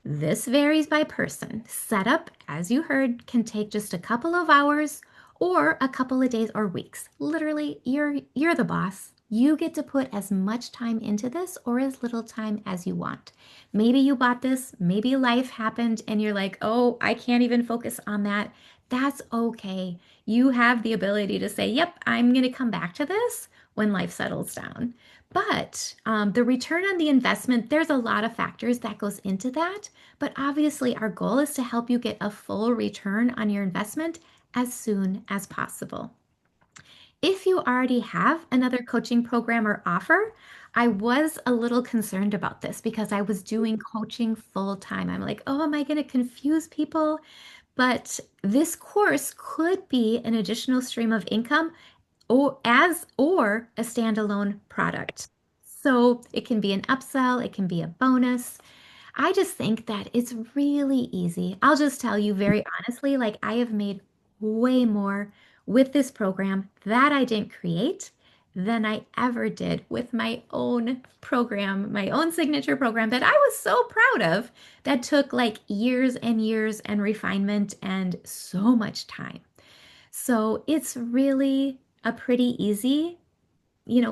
This varies by person. Setup, as you heard, can take just a couple of hours or a couple of days or weeks. Literally, you're the boss. You get to put as much time into this or as little time as you want. Maybe you bought this, maybe life happened and you're like, "Oh, I can't even focus on that." That's okay. You have the ability to say, "Yep, I'm going to come back to this when life settles down." But the return on the investment, there's a lot of factors that goes into that. But obviously, our goal is to help you get a full return on your investment as soon as possible. If you already have another coaching program or offer, I was a little concerned about this because I was doing coaching full time. I'm like, oh, am I going to confuse people? But this course could be an additional stream of income or a standalone product. So it can be an upsell, it can be a bonus. I just think that it's really easy. I'll just tell you very honestly, like I have made way more with this program that I didn't create than I ever did with my own program, my own signature program that I was so proud of that took like years and years and refinement and so much time. So it's really a pretty easy,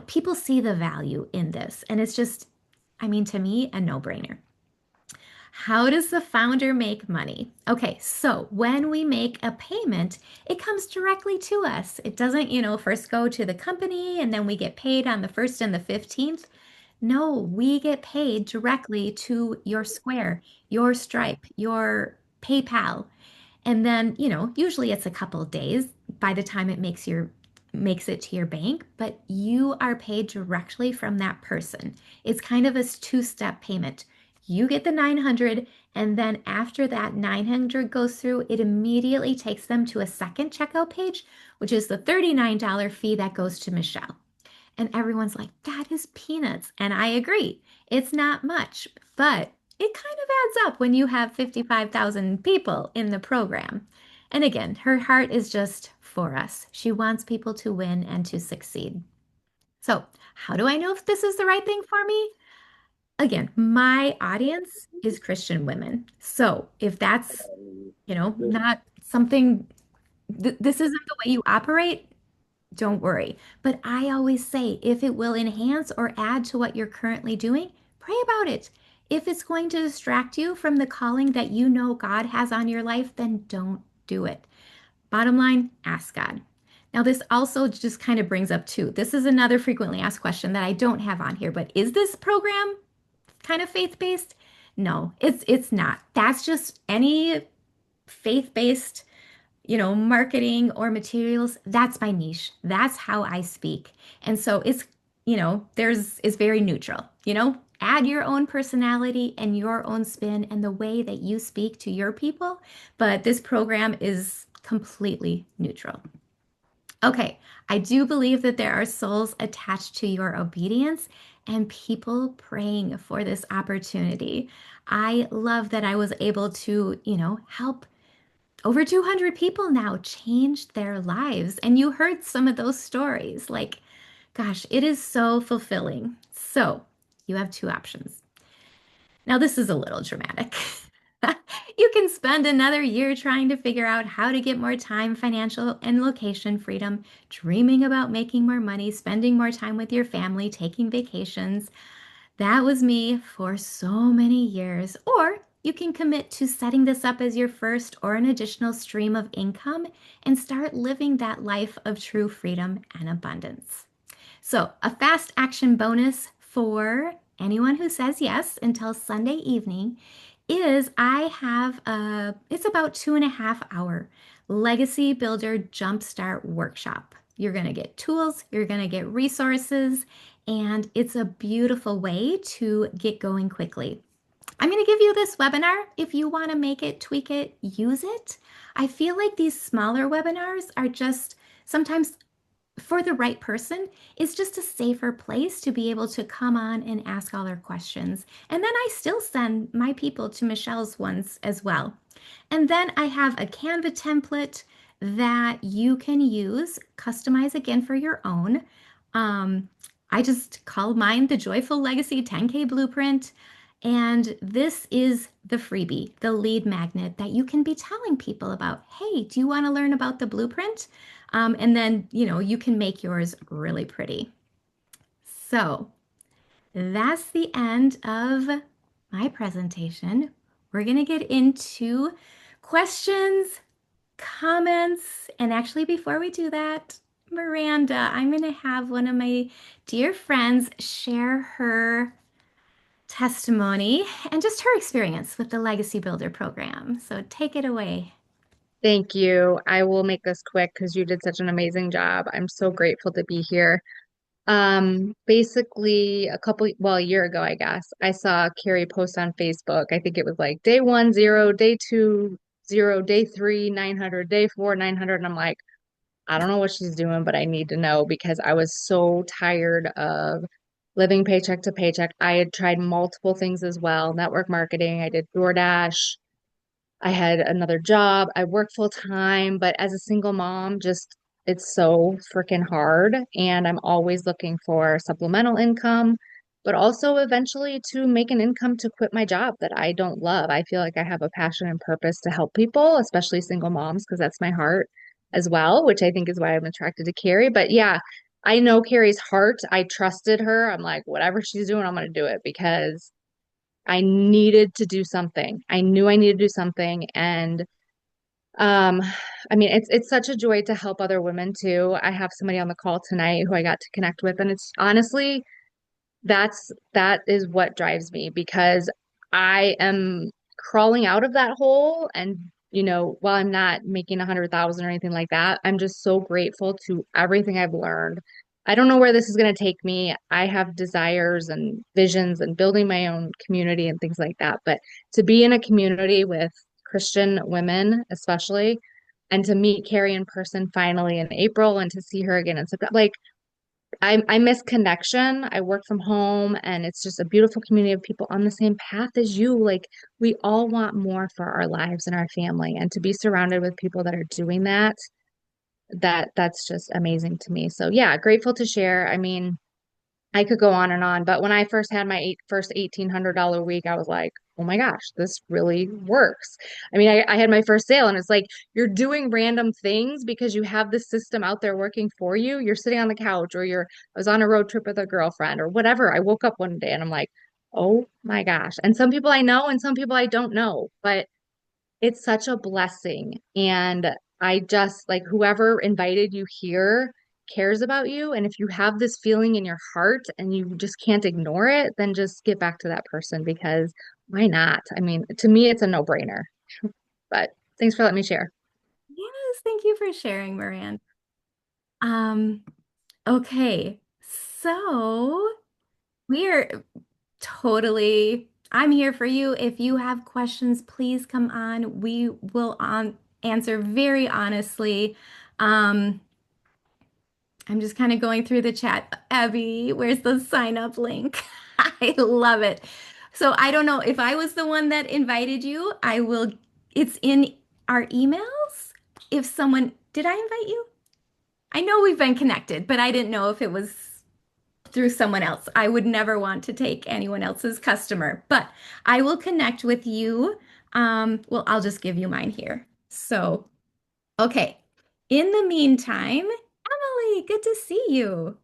people see the value in this, and it's just, I mean, to me, a no-brainer. How does the founder make money? Okay, so when we make a payment, it comes directly to us. It doesn't, first go to the company and then we get paid on the 1st and the 15th. No, we get paid directly to your Square, your Stripe, your PayPal. And then, usually it's a couple of days by the time it makes it to your bank, but you are paid directly from that person. It's kind of a two-step payment. You get the 900, and then after that 900 goes through, it immediately takes them to a second checkout page, which is the $39 fee that goes to Michelle. And everyone's like, that is peanuts. And I agree. It's not much, but it kind of adds up when you have 55,000 people in the program. And again, her heart is just for us. She wants people to win and to succeed. So, how do I know if this is the right thing for me? Again, my audience is Christian women. So, if that's, not something, this isn't the way you operate, don't worry. But I always say if it will enhance or add to what you're currently doing, pray about it. If it's going to distract you from the calling that you know God has on your life, then don't do it. Bottom line, ask God. Now, this also just kind of brings up too. This is another frequently asked question that I don't have on here, but is this program kind of faith-based? No, it's not. That's just any faith-based marketing or materials, that's my niche. That's how I speak. And so it's is very neutral. Add your own personality and your own spin and the way that you speak to your people, but this program is completely neutral. Okay, I do believe that there are souls attached to your obedience and people praying for this opportunity. I love that I was able to, help over 200 people now change their lives. And you heard some of those stories. Like, gosh, it is so fulfilling. So, you have two options. Now, this is a little dramatic. You can spend another year trying to figure out how to get more time, financial, and location freedom, dreaming about making more money, spending more time with your family, taking vacations. That was me for so many years. Or you can commit to setting this up as your first or an additional stream of income and start living that life of true freedom and abundance. So, a fast action bonus for anyone who says yes until Sunday evening is I have it's about 2.5 hour Legacy Builder Jumpstart workshop. You're going to get tools, you're going to get resources, and it's a beautiful way to get going quickly. I'm going to give you this webinar. If you want to make it, tweak it, use it. I feel like these smaller webinars are just sometimes for the right person is just a safer place to be able to come on and ask all their questions. And then I still send my people to Michelle's ones as well. And then I have a Canva template that you can use, customize again for your own. Um, I just call mine the Joyful Legacy 10K Blueprint. And this is the freebie, the lead magnet that you can be telling people about. Hey, do you want to learn about the blueprint? And then, you can make yours really pretty. So that's the end of my presentation. We're going to get into questions, comments, and actually, before we do that, Miranda, I'm going to have one of my dear friends share her testimony and just her experience with the Legacy Builder program. So take it away. Thank you. I will make this quick because you did such an amazing job. I'm so grateful to be here. Basically a year ago, I guess, I saw Kari post on Facebook. I think it was like day 1, 0, day 2, 0, day 3, 900, day 4, 900. And I'm like, I don't know what she's doing, but I need to know because I was so tired of living paycheck to paycheck. I had tried multiple things as well, network marketing. I did DoorDash. I had another job. I work full time, but as a single mom, just it's so freaking hard. And I'm always looking for supplemental income, but also eventually to make an income to quit my job that I don't love. I feel like I have a passion and purpose to help people, especially single moms, because that's my heart as well, which I think is why I'm attracted to Kari. But yeah, I know Kari's heart. I trusted her. I'm like, whatever she's doing, I'm going to do it because I needed to do something. I knew I needed to do something. And um, I mean, it's such a joy to help other women too. I have somebody on the call tonight who I got to connect with, and it's honestly that is what drives me because I am crawling out of that hole. And while I'm not making 100,000 or anything like that, I'm just so grateful to everything I've learned. I don't know where this is going to take me. I have desires and visions and building my own community and things like that. But to be in a community with Christian women, especially, and to meet Kari in person finally in April and to see her again in September, like I miss connection. I work from home and it's just a beautiful community of people on the same path as you. Like we all want more for our lives and our family and to be surrounded with people that are doing that's just amazing to me. So yeah, grateful to share. I mean, I could go on, but when I first had my first $1,800 week, I was like, oh my gosh, this really works. I mean, I had my first sale, and it's like you're doing random things because you have this system out there working for you. You're sitting on the couch, or I was on a road trip with a girlfriend, or whatever. I woke up one day and I'm like, oh my gosh. And some people I know, and some people I don't know, but it's such a blessing. And I just like whoever invited you here cares about you. And if you have this feeling in your heart and you just can't ignore it, then just get back to that person because why not? I mean, to me, it's a no-brainer. But thanks for letting me share. Yes, thank you for sharing, Miranda. Um, okay. So we're I'm here for you. If you have questions, please come on. We will answer very honestly. Um, I'm just kind of going through the chat. Abby, where's the sign up link? I love it. So I don't know if I was the one that invited you, it's in our emails. If someone, did I invite you? I know we've been connected, but I didn't know if it was through someone else. I would never want to take anyone else's customer, but I will connect with you. Well, I'll just give you mine here. So, okay. In the meantime, Emily, good to see you.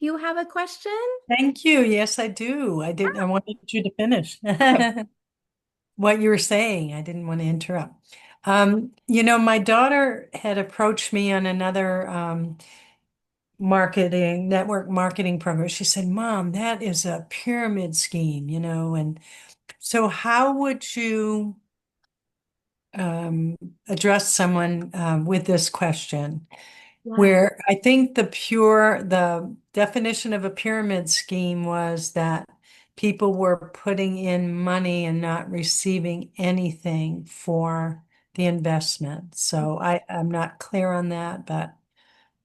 You have a question? Thank you. Yes, I do. I wanted you to finish Okay. what you were saying. I didn't want to interrupt. My daughter had approached me on another network marketing program. She said, Mom, that is a pyramid scheme, and so how would you um, address someone with this question? Yeah. Where I think the definition of a pyramid scheme was that people were putting in money and not receiving anything for the investment. So I'm not clear on that, but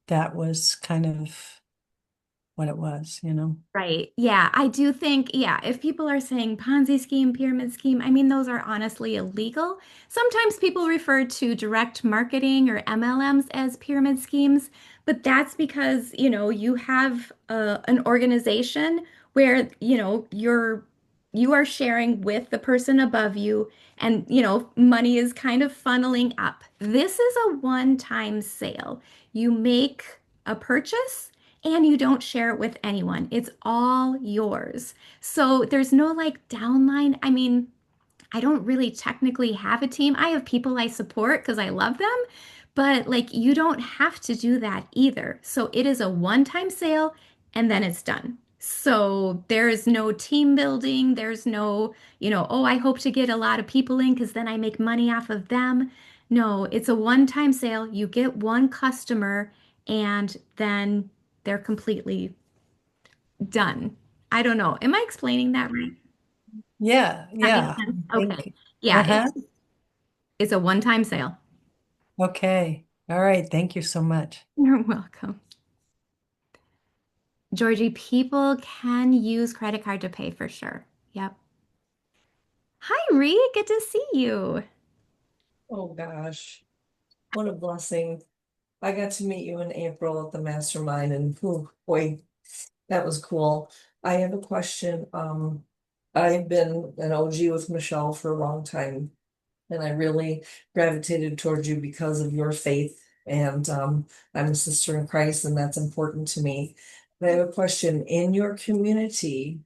that was kind of what it was. Right. Yeah, I do think, yeah, if people are saying Ponzi scheme, pyramid scheme, I mean, those are honestly illegal. Sometimes people refer to direct marketing or MLMs as pyramid schemes, but that's because, you have an organization where, you are sharing with the person above you and, money is kind of funneling up. This is a one-time sale. You make a purchase and you don't share it with anyone. It's all yours. So there's no like downline. I mean, I don't really technically have a team. I have people I support because I love them, but like you don't have to do that either. So it is a one-time sale and then it's done. So there is no team building. There's no, oh, I hope to get a lot of people in because then I make money off of them. No, it's a one-time sale. You get one customer and then they're completely done. I don't know. Am I explaining that right? Yeah, That makes yeah. sense. I Okay. think. Yeah, Uh-huh. it's a one-time sale. Okay. All right. Thank you so much. You're welcome. Georgie, people can use credit card to pay for sure. Yep. Hi, Ree. Good to see you. Oh gosh, what a blessing. I got to meet you in April at the mastermind and oh boy, that was cool. I have a question. I've been an OG with Michelle for a long time and I really gravitated towards you because of your faith and I'm a sister in Christ and that's important to me. But I have a question. In your community,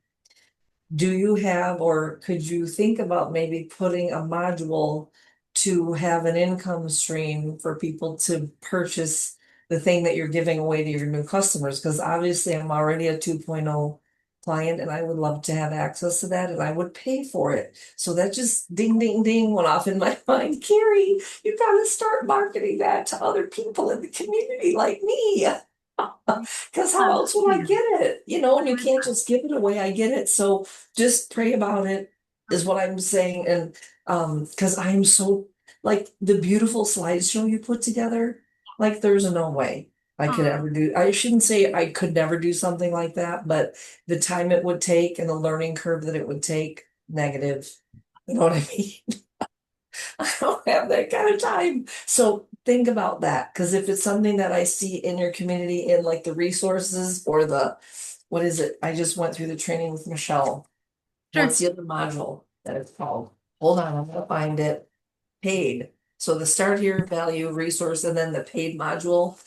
do you have, or could you think about maybe putting a module to have an income stream for people to purchase the thing that you're giving away to your new customers? Because obviously I'm already a 2.0 client and I would love to have access to that and I would pay for it. So that just ding, ding, ding went off in my mind. Carrie, you gotta start marketing that to other people in the community like me. Because how else would I Yeah. get it? And you can't just give it away. I get it. So just pray about it is what I'm saying. And because I'm so like the beautiful slideshow you put together, like there's no way I could Aw. ever do. I shouldn't say I could never do something like that, but the time it would take and the learning curve that it would take, negative. You know what I mean? I don't have that kind of time. So think about that. Because if it's something that I see in your community in like the resources or what is it? I just went through the training with Michelle. Sure. What's the other module that it's called? Hold on, I'm gonna find it. Paid. So the start here value resource and then the paid module.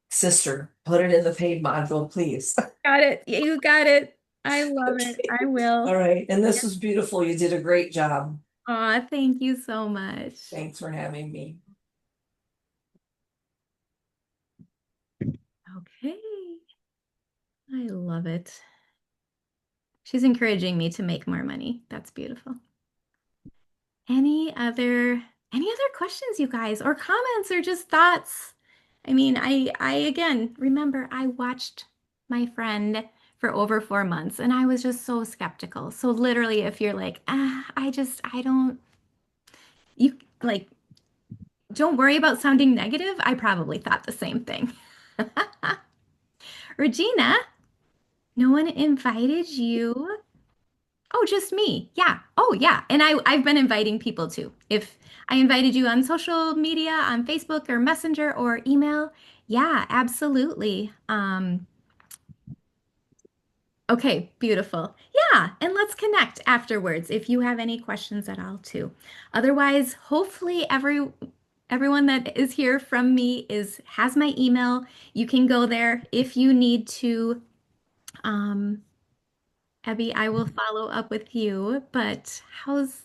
Sister, put it in the paid module, please. Got it. You got it. I love it. Okay. I will. All right. And this was beautiful. You did a great job. Aw, thank you so much. Thanks for having me. Okay. I love it. She's encouraging me to make more money. That's beautiful. Any other questions, you guys, or comments or just thoughts? I mean, I again remember I watched my friend for over 4 months and I was just so skeptical. So literally, if you're like, I don't, you like, don't worry about sounding negative, I probably thought the same thing. Regina, no one invited you. Oh, just me. Yeah. Oh, yeah. And I've been inviting people too. If I invited you on social media, on Facebook or Messenger or email, yeah, absolutely. Okay, beautiful. Yeah, and let's connect afterwards if you have any questions at all too. Otherwise, hopefully everyone that is here from me is has my email. You can go there if you need to. Um, Abby, I will follow up with you, but how's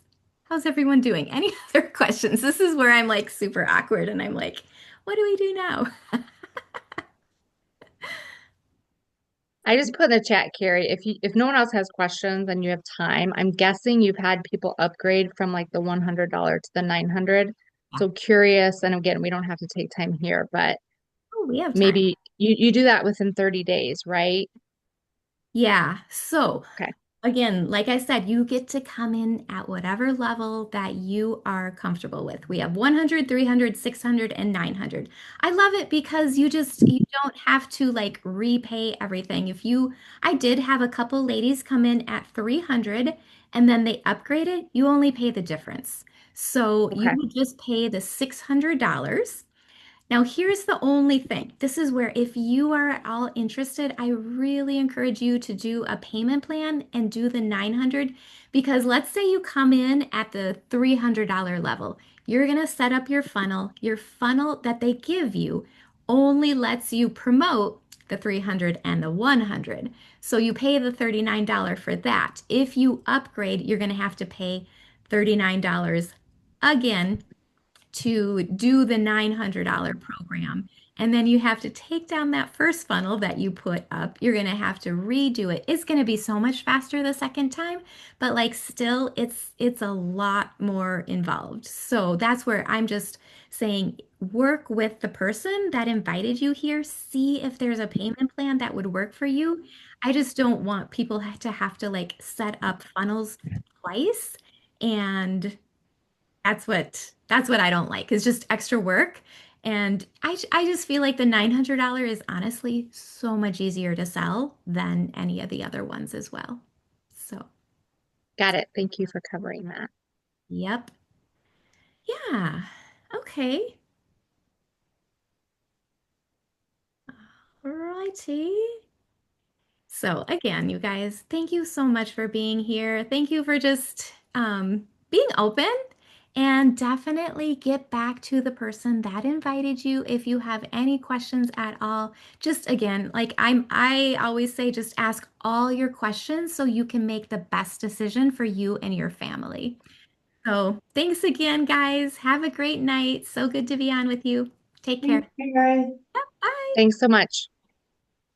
everyone doing? Any other questions? This is where I'm like super awkward and I'm like, what do we do now? I just put in the chat, Carrie, if no one else has questions and you have time, I'm guessing you've had people upgrade from like the $100 to the 900. Yeah. So curious, and again, we don't have to take time here, but Oh, we have time. maybe you do that within 30 days, right? Yeah. So Okay. again, like I said, you get to come in at whatever level that you are comfortable with. We have 100, 300, 600, and 900. I love it because you don't have to like repay everything. I did have a couple ladies come in at 300 and then they upgraded, you only pay the difference. So you Okay. would just pay the $600. Now, here's the only thing. This is where, if you are at all interested, I really encourage you to do a payment plan and do the 900 because let's say you come in at the $300 level. You're going to set up your funnel. Your funnel that they give you only lets you promote the 300 and the 100. So you pay the $39 for that. If you upgrade, you're going to have to pay $39 again to do the $900 program. And then you have to take down that first funnel that you put up. You're going to have to redo it. It's going to be so much faster the second time, but like still it's a lot more involved. So that's where I'm just saying work with the person that invited you here. See if there's a payment plan that would work for you. I just don't want people to have to like set up funnels twice and that's what I don't like. It's just extra work. And I just feel like the $900 is honestly so much easier to sell than any of the other ones as well. So, Got it. Thank you for covering that. yep. Yeah. Okay. Alrighty. So again, you guys, thank you so much for being here. Thank you for just being open and definitely get back to the person that invited you if you have any questions at all. Just again, I always say just ask all your questions so you can make the best decision for you and your family. So, thanks again, guys. Have a great night. So good to be on with you. Take care. Thank you, guys. Bye. Thanks so much.